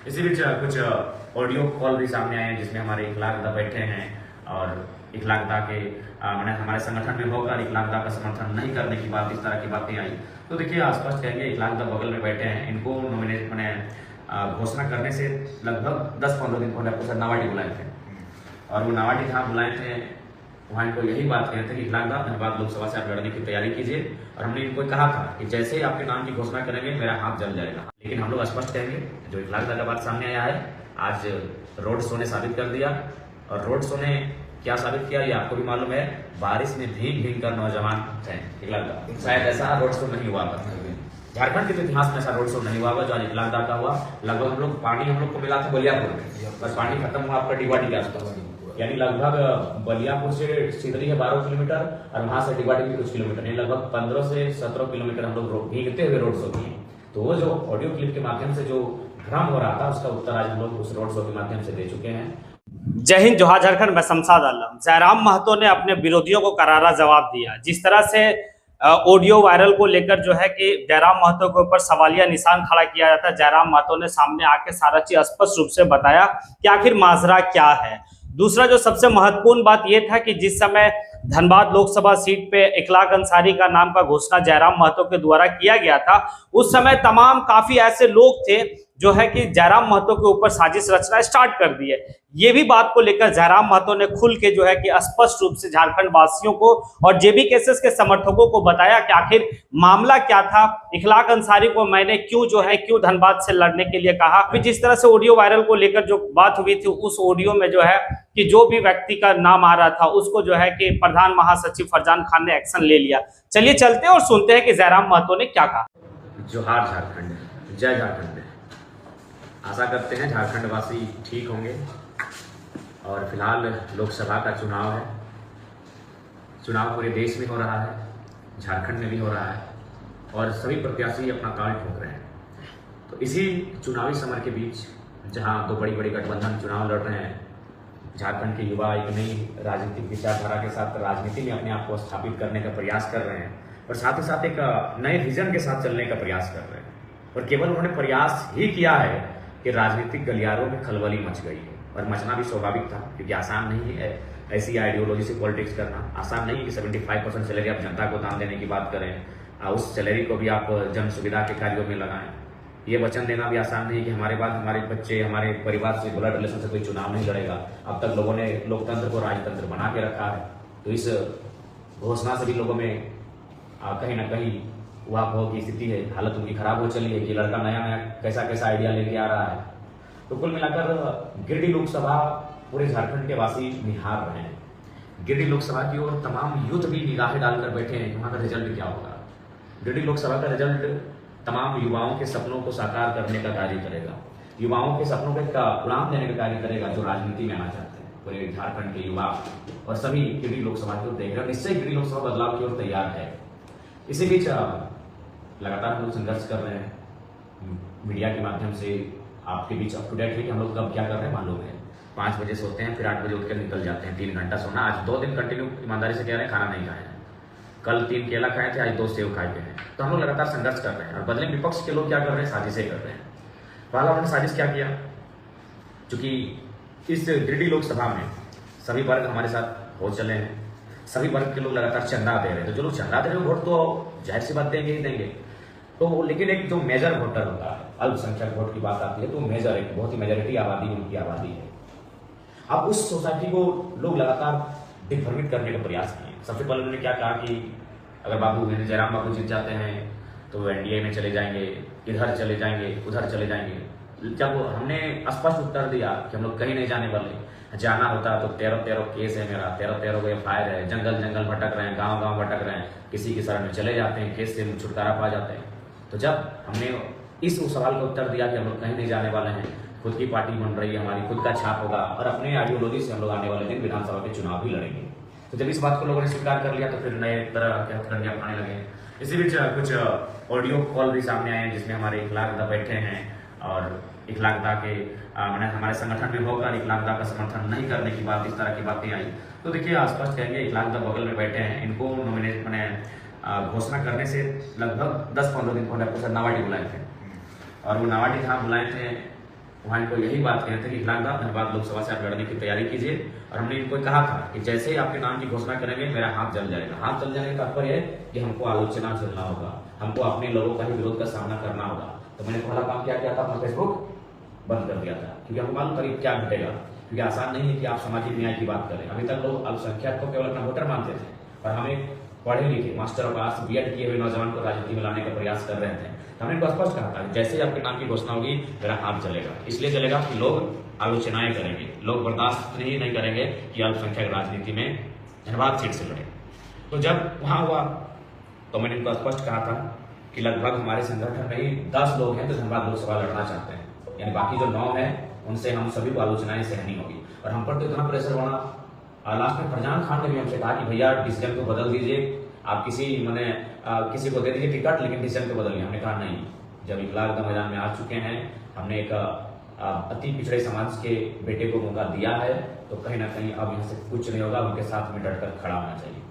इसी बीच कुछ audio call भी सामने आए हैं जिसमें हमारे इखलाकदा बैठे हैं और इखलाकदा के मैंने हमारे संगठन में होकर इखलाकदा का समर्थन नहीं करने की बात, इस तरह की बातें आई। तो देखिए स्पष्ट कहेंगे, इखलाकदा बगल में बैठे हैं, इनको नॉमिनेट मैंने घोषणा करने से लगभग 10-15 दिन पहले आपको सर नावाडी बुलाए थे और वो नावाडी जहाँ बुलाए थे वहाँ इनको यही बात कहे थे कि इखलाकदा धनबाद लोकसभा से आप लड़ने की तैयारी कीजिए और हमने इनको कहा था कि जैसे ही आपके नाम की घोषणा करेंगे मेरा हाथ जल जाएगा। लेकिन हम लोग स्पष्ट कहेंगे, जो इखलाकदा का बात सामने आया है, आज रोड शो ने साबित कर दिया। और रोड शो ने क्या साबित किया ये आपको भी मालूम है, बारिश में भीग भीग कर नौजवान थे इखलाकदा। शायद ऐसा रोड शो नहीं हुआ था झारखंड के इतिहास में, ऐसा रोड शो नहीं हुआ जो आज इखलाकदा का हुआ। लगभग हम लोग पानी हम लोग को मिला था बलियापुर में, बस पानी खत्म हुआ आपका डिवाडी के आसपास, यानी लगभग बलियापुर से सिदरी है 12 किलोमीटर और वहां से डिवाडी भी कुछ किलोमीटर, यानी लगभग 15 से 17 किलोमीटर हम लोग भीगते हुए रोड शो किए। तो वो जो ऑडियो क्लिप के माध्यम से जो भ्रम हो रहा था उसका उत्तर आज हम लोग उस रोड शो के माध्यम से दे चुके हैं। जय हिंद, जोहार झारखंड। मैं शमशाद आलम। जयराम महतो ने अपने विरोधियों को करारा जवाब दिया। जिस तरह से ऑडियो वायरल को लेकर जो है कि जयराम महतो के ऊपर सवालिया निशान खड़ा किया जाता है, जयराम महतो ने सामने आके सारा चीज स्पष्ट रूप से बताया कि आखिर माजरा क्या है। दूसरा जो सबसे महत्वपूर्ण बात यह था कि जिस समय धनबाद लोकसभा सीट पे इखलाक अंसारी का नाम का घोषणा जयराम महतो के द्वारा किया गया था, उस समय तमाम काफी ऐसे लोग थे जो है कि जयराम महतो के ऊपर साजिश रचना स्टार्ट कर दी है। ये भी बात को लेकर जयराम महतो ने खुल के जो है कि स्पष्ट रूप से झारखंड वासियों को और जेबी केसेस के समर्थकों को बताया कि आखिर मामला क्या था। इखलाक अंसारी को मैंने क्यों धनबाद से लड़ने के लिए कहा। फिर जिस तरह से ऑडियो वायरल को लेकर जो बात हुई थी, उस ऑडियो में जो है कि जो भी व्यक्ति का नाम आ रहा था उसको जो है कि प्रधान महासचिव फरजान खान ने एक्शन ले लिया। चलिए चलते हैं और सुनते हैं कि जयराम महतो ने क्या कहा। जोहार झारखंड, जय झारखंड। आशा करते हैं झारखंड वासी ठीक होंगे। और फिलहाल लोकसभा का चुनाव है, चुनाव पूरे देश में हो रहा है, झारखंड में भी हो रहा है और सभी प्रत्याशी अपना ताल ठोक रहे हैं। तो इसी चुनावी समर के बीच जहां दो बड़ी बड़ी गठबंधन चुनाव लड़ रहे हैं, झारखंड के युवा एक नई राजनीतिक विचारधारा के साथ राजनीति में अपने आप को स्थापित करने का प्रयास कर रहे हैं और साथ ही साथ एक नए विजन के साथ चलने का प्रयास कर रहे हैं। और केवल उन्होंने प्रयास ही किया है कि राजनीतिक गलियारों में खलबली मच गई है और मचना भी स्वाभाविक था, क्योंकि आसान नहीं है ऐसी आइडियोलॉजी से पॉलिटिक्स करना। आसान नहीं है कि 75% सैलरी आप जनता को दान देने की बात करें, उस सैलरी को भी आप जन सुविधा के कार्यों में लगाएं। ये वचन देना भी आसान नहीं कि हमारे बाद हमारे बच्चे, हमारे परिवार से ब्लड रिलेशन से कोई चुनाव नहीं लड़ेगा। अब तक लोगों ने लोकतंत्र को राजतंत्र बना के रखा है। तो इस घोषणा से भी लोगों में कहीं ना कहीं उहापोह की स्थिति है, हालत उनकी खराब हो चली है कि लड़का नया नया कैसा कैसा आइडिया लेके आ रहा है। तो कुल मिलाकर गिरिडीह लोकसभा पूरे झारखंड के वासी निहार रहे हैं। गिरिडीह लोकसभा की ओर तमाम यूथ भी निगाहें डालकर बैठे हैं कि वहां का रिजल्ट क्या होगा। गिरिडीह लोकसभा का रिजल्ट तमाम युवाओं के सपनों को साकार करने का कार्य करेगा, युवाओं के सपनों का उड़ान देने का कार्य करेगा जो राजनीति में आना चाहते हैं। पूरे झारखंड के युवा और सभी गिरिडीह लोकसभा की ओर देख रहे हैं। निश्चय गिरिडीह लोकसभा बदलाव की ओर तैयार है। इसी बीच लगातार हम लोग संघर्ष कर रहे हैं मीडिया के माध्यम से, आपके बीच अप टू डेट है कि हम लोग कब क्या कर रहे हैं मालूम है। 5 बजे सोते हैं, फिर 8 बजे उठकर निकल जाते हैं। 3 घंटा सोना। आज 2 दिन कंटिन्यू ईमानदारी से कह रहे हैं खाना नहीं खाए हैं। कल 3 केला खाए थे, आज 2 सेव खाए थे। तो हम लोग लगातार संघर्ष कर रहे हैं और बदले विपक्ष के लोग क्या कर रहे हैं, साजिशें कर रहे हैं। पहला उन्होंने साजिश क्या किया, चूंकि इस गिरिडीह लोकसभा में सभी वर्ग हमारे साथ हो चले हैं, सभी वर्ग के लोग लगातार चंदा दे रहे हैं। तो जो लोग चंदा दे रहे हैं वोट तो जाहिर सी बात देंगे ही देंगे। तो लेकिन एक जो मेजर वोटर होता है, अल्पसंख्यक वोट की बात आती है, तो मेजर एक बहुत ही मेजोरिटी आबादी उनकी आबादी है। अब उस सोसाइटी को लोग लगातार डिफॉर्मेट करने का प्रयास किए। सबसे पहले उन्होंने क्या कहा कि अगर बाबू जयराम बाबू जीत जाते हैं तो एनडीए में चले जाएंगे, इधर चले जाएंगे, उधर चले जाएंगे। जब हमने स्पष्ट उत्तर दिया कि हम लोग कहीं नहीं जाने वाले, जाना होता तो 13 केस है मेरा, 13 को एफआईआर है, जंगल जंगल भटक रहे हैं, गांव गांव भटक रहे हैं, किसी की शरण में चले जाते हैं, केस से छुटकारा पा जाते हैं। तो जब हमने इस सवाल का उत्तर दिया कि हम लोग कहीं नहीं जाने वाले हैं, खुद की पार्टी बन रही है, हमारी खुद का छाप होगा और अपने आइडियोलॉजी से हम लोग आने वाले दिन विधानसभा के चुनाव भी लड़ेंगे। तो जब इस बात को लोगों ने स्वीकार कर लिया तो फिर नए तरह के हथकंडे अपनाने लगे। इसी बीच कुछ ऑडियो कॉल भी सामने आए हैं जिसमें हमारे इखलाकदा बैठे हैं और इखलाकदा के मैंने हमारे संगठन में होकर इखलाकदा का समर्थन नहीं करने की बात, इस तरह की बातें आई। तो देखिए स्पष्ट कहेंगे, इखलाकदा बगल में बैठे हैं, इनको नॉमिनेट मैंने घोषणा करने से लगभग 10-15 दिन पहले आपको सर नावाडी बुलाए थे और वो नावाडी जहाँ बुलाए थे वहाँ इनको यही बात कहते थे कि खिलाफदार धनबाद लोकसभा से आप लड़ने की तैयारी कीजिए। और हमने इनको कहा था कि जैसे ही आपके नाम की घोषणा करेंगे मेरा हाथ जल जाएगा। हाथ जल जाने का तात्पर्य है कि हमको आलोचना झेलना होगा, हमको अपने लोगों का ही विरोध का सामना करना होगा। तो मैंने पहला काम क्या किया था, अपना फेसबुक बंद कर दिया था, क्योंकि हमको मालूम करीब क्या घटेगा, क्योंकि आसान नहीं है कि आप सामाजिक न्याय की बात करें। अभी तक लोग अल्पसंख्यक को केवल अपना वोटर मानते थे, और हमें पढ़े लिखे मास्टर ऑफ आर्ट्स बीएड किए हुए नौजवान को राजनीति में लाने का प्रयास कर रहे थे। तो हमने इनको स्पष्ट कहा था जैसे ही आपके नाम की घोषणा होगी मेरा हाथ चलेगा। इसलिए चलेगा कि लोग आलोचनाएं करेंगे, लोग बर्दाश्त नहीं करेंगे कि अल्पसंख्यक राजनीति में धनबाद सीट से लड़े। तो जब वहां हुआ तो मैंने इनको स्पष्ट कहा था कि लगभग हमारे संगठन में ही 10 लोग हैं जो धनबाद लोकसभा लड़ना चाहते हैं, यानी बाकी जो 9 है उनसे हम सभी को आलोचनाएं सहनी होगी। और हम पर तो इतना प्रेशर बना, लास्ट में फरजान खान ने भी हमसे कहा कि भैया डिसीजन को बदल दीजिए, आप किसी को दे दीजिए टिकट, लेकिन डिसीजन को बदलिए। हमने कहा नहीं, जब इकलाक दा मैदान में आ चुके हैं, हमने एक अति पिछड़े समाज के बेटे को मौका दिया है, तो कहीं ना कहीं अब यहाँ से कुछ नहीं होगा, उनके साथ में डटकर खड़ा होना चाहिए।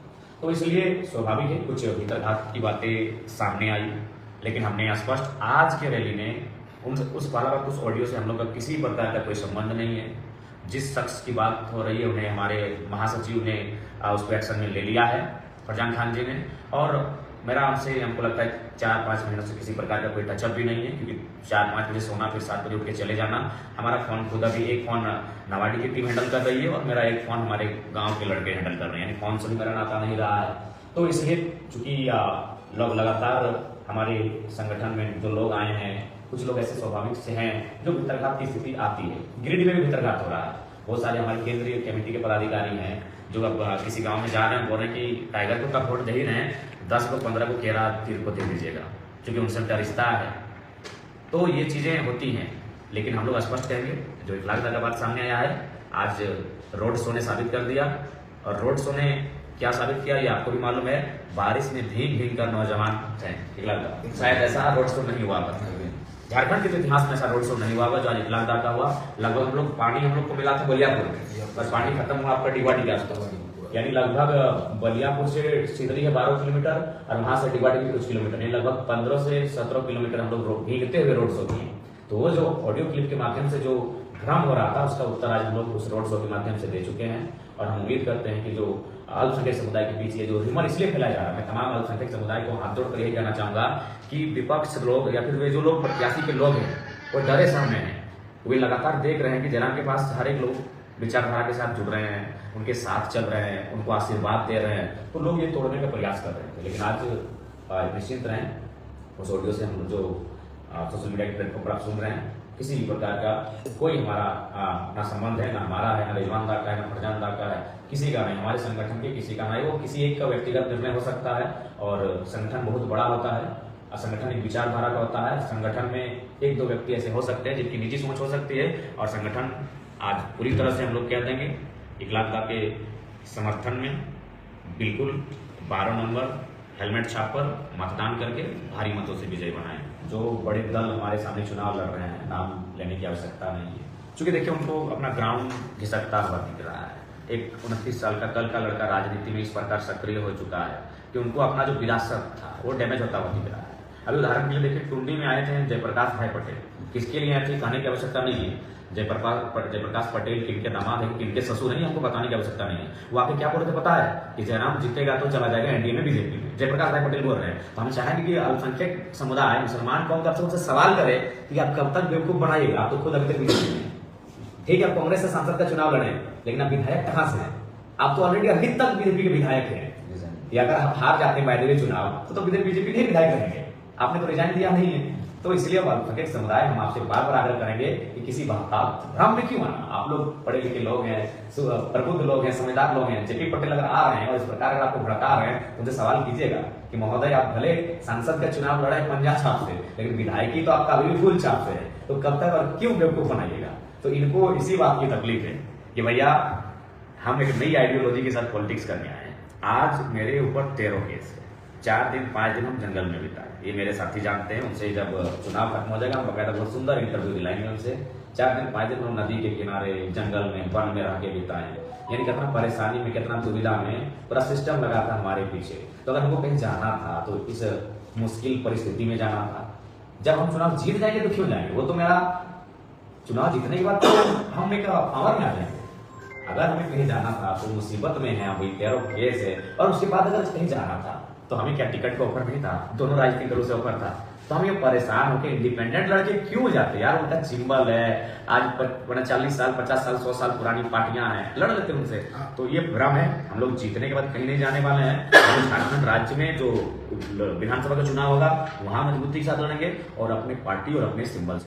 तो इसलिए स्वाभाविक है कुछ भीतरघात की बातें सामने आई, लेकिन हमने स्पष्ट आज के रैली में उस ऑडियो से हम लोग का किसी प्रकार का कोई संबंध नहीं है। जिस शख्स की बात हो रही है उन्हें हमारे महासचिव ने उस पर एक्शन में ले लिया है, फरजान खान जी ने। और मेरा उनसे हमको लगता है 4-5 महीनों से किसी प्रकार का कोई टचअप भी नहीं है, क्योंकि 4-5 बजे सोना, फिर 7 बजे उठ के चले जाना। हमारा फोन खुद अभी एक फोन नवाडी की टीम हैंडल कर रही है और मेरा एक फोन हमारे गांव के लड़के हैंडल कर रहे हैं, यानी फोन से भी मेरा नाता नहीं रहा है। तो इसलिए चूंकि लोग लगातार हमारे संगठन में जो लोग आए हैं, कुछ लोग ऐसे स्वाभाविक से हैं जो भीतरघात की स्थिति आती है। गिरिडीह में भी भीतरघात हो रहा है, बहुत सारे हमारे केंद्रीय कमेटी के पदाधिकारी हैं जो अब किसी गांव में जा रहे हैं, बोल रहे हैं कि टाइगर को कब वोट दे ही रहे हैं, 10 को 15 को केरा तीर को दे दीजिएगा, क्योंकि उनसे उनका रिश्ता है। तो ये चीजें होती हैं, लेकिन हम लोग स्पष्ट कहेंगे जो इकलाक दा का बात सामने आया है, आज रोड शो ने साबित कर दिया। और रोड शो ने क्या साबित किया ये आपको भी मालूम है, बारिश में भीग भीग कर नौजवान थे इकलाक दा। शायद ऐसा रोड शो नहीं हुआ था झारखंड के इतिहास में, ऐसा रोड शो नहीं हुआ जो आज इकलाक दा का हुआ। लगभग हम लोग को मिला था बलियापुर में, बस पानी खत्म हुआ आपका डिवाडी के आसपास, यानी लगभग बलियापुर से सिदरी है 12 किलोमीटर और वहां से डिवाडी भी कुछ किलोमीटर, यानी लगभग 15 से 17 किलोमीटर हम लोग भीगते हुए रोड शो किए। तो वो जो ऑडियो क्लिप के माध्यम से जो भ्रम हो रहा था उसका उत्तर आज हम लोग उस रोड शो के माध्यम से दे चुके हैं। और हम उम्मीद करते हैं कि जो अल्पसंख्यक समुदाय के बीच ये जो ह्यूमर इसलिए फैलाया जा रहा है, मैं तमाम अल्पसंख्यक समुदाय को हाथ जोड़कर यही कहना चाहूंगा कि विपक्ष लोग या फिर वे जो लोग प्रत्याशी के लोग हैं वो डरे सामने हैं। वे लगातार देख रहे हैं कि जयराम के पास हर एक लोग विचारधारा के साथ जुड़ रहे हैं, उनके साथ चल रहे हैं, उनको आशीर्वाद दे रहे हैं, तो लोग ये तोड़ने का प्रयास कर रहे थे। लेकिन आज निश्चिंत रहें, उस ऑडियो से हम जो सोशल मीडिया के प्लेटफॉर्म पर आप सुन रहे हैं, किसी भी प्रकार का कोई हमारा ना संबंध है, ना हमारा है, ना रिजवान दा का है, ना फरजान दा का है, किसी का नहीं, हमारे संगठन के किसी का नहीं। वो किसी एक का व्यक्तिगत निर्णय हो सकता है, और संगठन बहुत बड़ा होता है, संगठन एक विचारधारा का होता है। संगठन में 1-2 व्यक्ति ऐसे हो सकते हैं जिनकी निजी सोच हो सकती है, और संगठन आज पूरी तरह से हम लोग कह देंगे इकलाक दा के समर्थन में बिल्कुल 12 नंबर हेलमेट छापर मतदान करके भारी मतों से विजय बनाए। जो बड़े दल हमारे सामने चुनाव लड़ रहे हैं, नाम लेने की आवश्यकता नहीं है, क्योंकि देखिए उनको अपना ग्राउंड घिसकता हुआ दिख रहा है। एक 29 साल का कल का लड़का राजनीति में इस प्रकार सक्रिय हो चुका है कि उनको अपना जो विरासत था वो डैमेज होता हुआ दिख रहा है। अभी उदाहरण के लिए देखिए, टुंडी में आए थे जयप्रकाश भाई पटेल, किसके लिए आए थे कहने की आवश्यकता नहीं है। जयप्रकाश पटेल किनके दामाद है, किनके ससुर नहीं, हमको बताने की आवश्यकता नहीं है। वो आके क्या बोल रहे थे पता है कि जयराम जीतेगा तो चला जाएगा एनडीए में, बीजेपी में, जयप्रकाश भाई पटेल बोल रहे हैं। तो हम चाहेंगे कि अल्पसंख्यक समुदाय मुसलमान कौम आपसे उनसे सवाल करे कि आप कब तक बेवकूफ बनाइएगा। आप तो खुद अभी तक बीजेपी में, ठीक है, आप कांग्रेस से सांसद का चुनाव लड़े, लेकिन आप विधायक कहां से हैं? आप तो ऑलरेडी अभी तक बीजेपी के विधायक हैं। या अगर आप हार जाते हैं बाय चुनाव तो बीजेपी के विधायक रहेंगे, आपने तो रिजाइन दिया नहीं है। तो इसलिए अल्पसंख्यक समुदाय हम आपसे बार बार आग्रह करेंगे कि किसी भ्रम में क्यों आना। आप लोग पढ़े लिखे लोग हैं, प्रबुद्ध लोग हैं, समझदार लोग हैं। जेपी पटेल अगर आ रहे हैं और इस प्रकार अगर आपको भड़का रहे हैं तो उनसे सवाल कीजिएगा कि महोदय आप भले सांसद का चुनाव लड़े पंजा छाप से, लेकिन विधायकी तो आपका अभी भी फूल छाप से है, तो कब तक और क्यों बेवकूफ बनाइएगा। तो इनको इसी बात की तकलीफ है कि भैया हम एक नई आइडियोलॉजी के साथ पॉलिटिक्स करने आए हैं। आज मेरे ऊपर 13 केस है, 4-5 दिन हम जंगल में बिताए, ये मेरे साथी जानते हैं। उनसे जब चुनाव खत्म हो जाएगा हम बकायदा बहुत सुंदर इंटरव्यू दिलाएंगे उनसे। 4-5 दिन हम नदी के किनारे, जंगल में, वन में रह के बिताए, यानी कितना परेशानी में, कितना दुविधा में, पूरा सिस्टम लगा था हमारे पीछे। तो अगर हमको कहीं जाना था तो इस मुश्किल परिस्थिति में जाना था। जब हम चुनाव जीत जाएंगे तो क्यों जाएंगे, वो तो मेरा चुनाव जीतने के बाद तो हमने कहा पावर में आ जाएंगे। अगर हमें कहीं जाना था तो मुसीबत में है, अभी 13 केस है, और उसके बाद अगर कहीं जाना था तो हमें क्या टिकट का ऑफर नहीं था, दोनों राजनीतिक दलों से ऑफर था, तो हम ये परेशान होकर इंडिपेंडेंट लड़के क्यों जाते यार? उनका सिंबल है, आज 40 साल 50 साल 100 साल पुरानी पार्टियां हैं, लड़ लेते उनसे। तो ये भ्रम है, हम लोग जीतने के बाद कहीं नहीं जाने वाले हैं। झारखंड राज्य में जो विधानसभा का चुनाव होगा वहां मजबूती के साथ लड़ेंगे और अपने पार्टी और अपने सिंबल से।